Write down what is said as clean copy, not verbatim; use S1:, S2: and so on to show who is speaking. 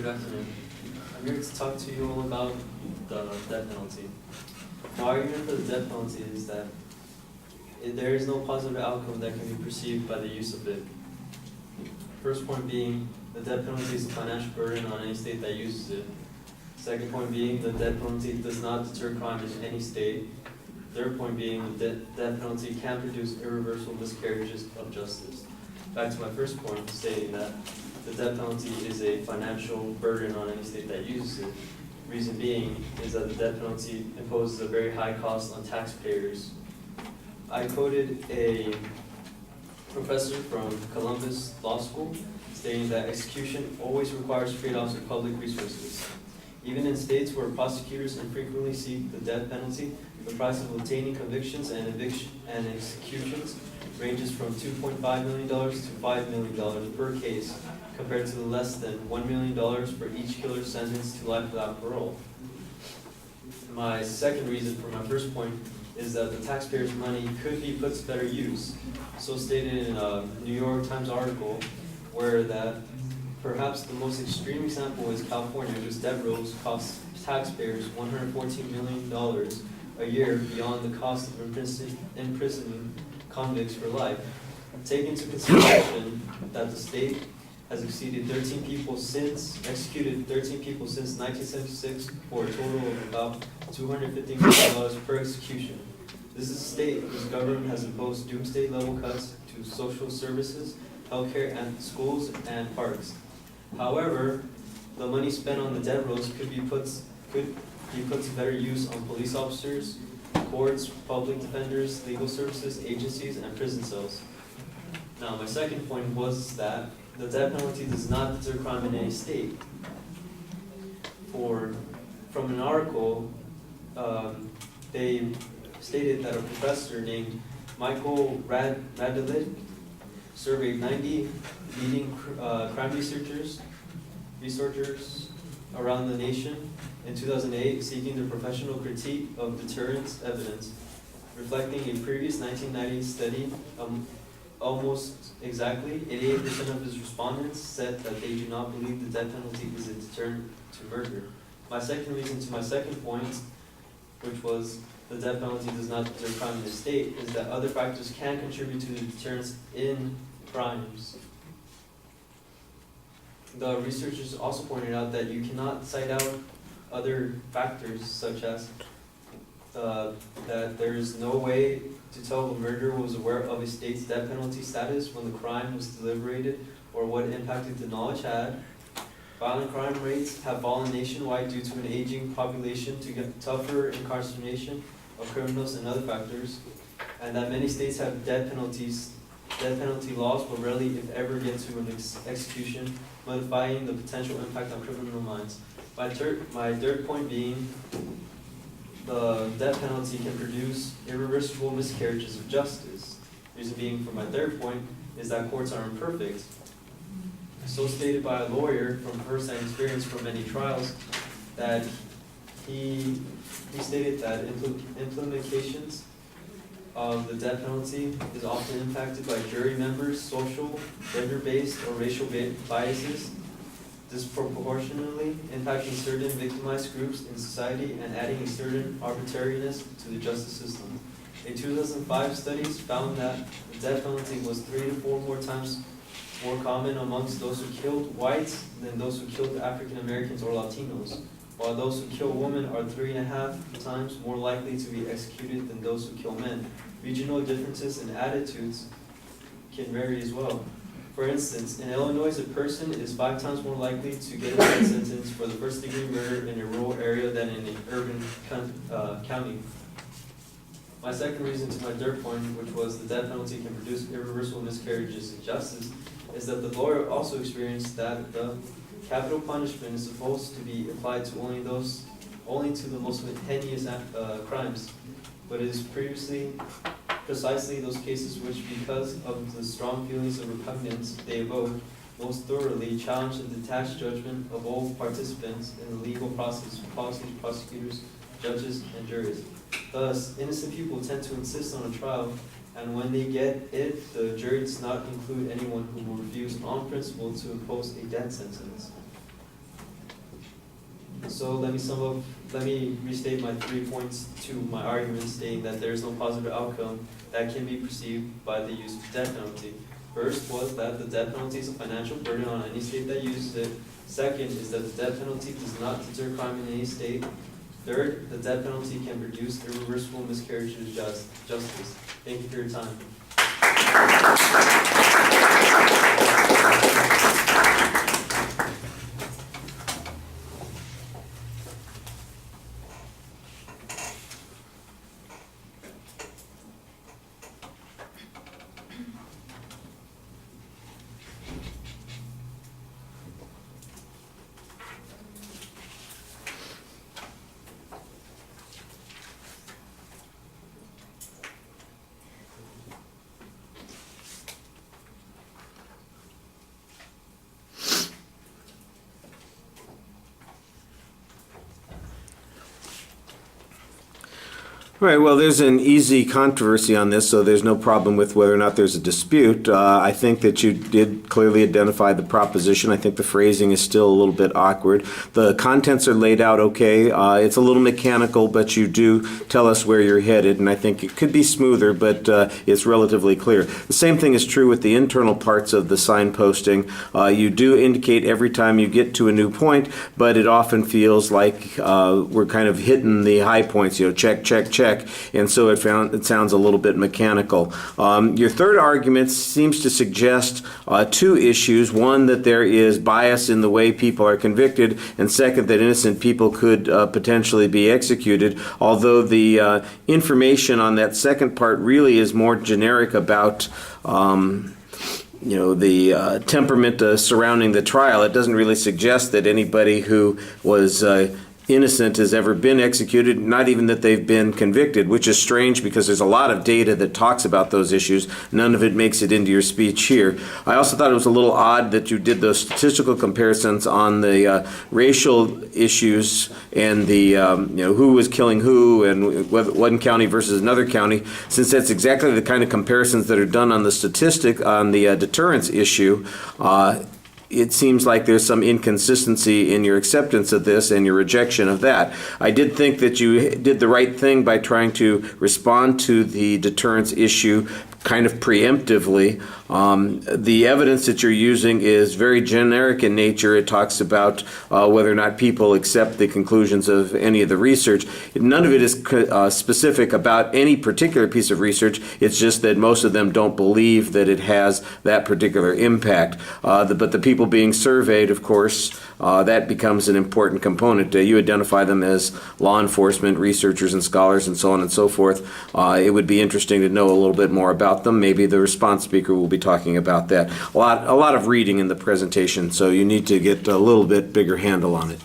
S1: Good afternoon. I'm here to talk to you all about the death penalty. My argument for the death penalty is that there is no positive outcome that can be perceived by the use of it. First point being, the death penalty is a financial burden on any state that uses it. Second point being, the death penalty does not deter crime in any state. Third point being, the death penalty can produce irreversible miscarriages of justice. Back to my first point, stating that the death penalty is a financial burden on any state that uses it. Reason being is that the death penalty imposes a very high cost on taxpayers. I quoted a professor from Columbus Law School stating that execution always requires trade-offs of public resources. Even in states where prosecutors infrequently seek the death penalty, the price of obtaining convictions and executions ranges from $2.5 million to $5 million per case, compared to the less than $1 million for each killer sentenced to life without parole. My second reason for my first point is that the taxpayers' money could be put to better use. So stated in a New York Times article, where that perhaps the most extreme example is California, whose death rolls cost taxpayers $114 million a year beyond the cost of imprisoning convicts for life. Take into consideration that the state has executed 13 people since 1976 for a total of about $250 million per execution. This is a state whose government has imposed doomsday level cuts to social services, healthcare, and schools and parks. However, the money spent on the death rolls could be put to better use on police officers, courts, public defenders, legal services, agencies, and prison cells. Now, my second point was that the death penalty does not deter crime in any state. From an article, they stated that a professor named Michael Radelit surveyed 90 leading crime researchers around the nation in 2008, seeking their professional critique of deterrence evidence. Reflecting a previous 1990 study, almost exactly 88% of his respondents said that they do not believe the death penalty is a deterrent to murder. My second reason to my second point, which was the death penalty does not deter crime in the state, is that other factors can contribute to the deterrence in crimes. The researchers also pointed out that you cannot cite out other factors, such as that there is no way to tell if a murderer was aware of a state's death penalty status when the crime was deliberated, or what impact the knowledge had. Violent crime rates have fallen nationwide due to an aging population, to get tougher incarceration of criminals and other factors, and that many states have death penalty laws, but rarely, if ever, get to an execution, modifying the potential impact on criminal minds. My third point being, the death penalty can produce irreversible miscarriages of justice. Reason being for my third point is that courts are imperfect. So stated by a lawyer from first-hand experience from many trials, that he stated that implementations of the death penalty is often impacted by jury members' social, gender-based, or racial biases, disproportionately impacting certain victimized groups in society and adding a certain arbitrariness to the justice system. A 2005 study found that the death penalty was 3 to 4 more times more common amongst those who killed whites than those who killed African Americans or Latinos, while those who kill women are 3.5 times more likely to be executed than those who kill men. Regional differences in attitudes can vary as well. For instance, in Illinois, a person is 5 times more likely to get a death sentence for the first-degree murder in a rural area than in an urban county. My second reason to my third point, which was the death penalty can produce irreversible miscarriages of justice, is that the lawyer also experienced that the capital punishment is supposed to be applied to only to the most heinous crimes, but it is precisely those cases which, because of the strong feelings of repugnance they evoke, most thoroughly challenge the detached judgment of all participants in the legal process, policies, prosecutors, judges, and juries. Thus, innocent people tend to insist on a trial, and when they get it, the jury does not include anyone who will refuse on principle to impose a death sentence. So let me sum up, let me restate my 3 points to my argument, stating that there is no positive outcome that can be perceived by the use of death penalty. First was that the death penalty is a financial burden on any state that uses it. Second is that the death penalty does not deter crime in any state. Third, the death penalty can produce irreversible miscarriage of justice. Thank you for your time.
S2: Right, well, there's an easy controversy on this, so there's no problem with whether or not there's a dispute. I think that you did clearly identify the proposition. I think the phrasing is still a little bit awkward. The contents are laid out okay. It's a little mechanical, but you do tell us where you're headed, and I think it could be smoother, but it's relatively clear. The same thing is true with the internal parts of the signposting. You do indicate every time you get to a new point, but it often feels like we're kind of hitting the high points, check, check, check. And so it sounds a little bit mechanical. Your third argument seems to suggest two issues. One, that there is bias in the way people are convicted, and second, that innocent people could potentially be executed, although the information on that second part really is more generic about the temperament surrounding the trial. It doesn't really suggest that anybody who was innocent has ever been executed, not even that they've been convicted, which is strange because there's a lot of data that talks about those issues. None of it makes it into your speech here. I also thought it was a little odd that you did those statistical comparisons on the racial issues and the who was killing who and one county versus another county, since that's exactly the kind of comparisons that are done on the statistic on the deterrence issue. It seems like there's some inconsistency in your acceptance of this and your rejection of that. I did think that you did the right thing by trying to respond to the deterrence issue kind of preemptively. The evidence that you're using is very generic in nature. It talks about whether or not people accept the conclusions of any of the research. None of it is specific about any particular piece of research. It's just that most of them don't believe that it has that particular impact. But the people being surveyed, of course, that becomes an important component. You identify them as law enforcement, researchers and scholars and so on and so forth. It would be interesting to know a little bit more about them. Maybe the response speaker will be talking about that. A lot of reading in the presentation, so you need to get a little bit bigger handle on it.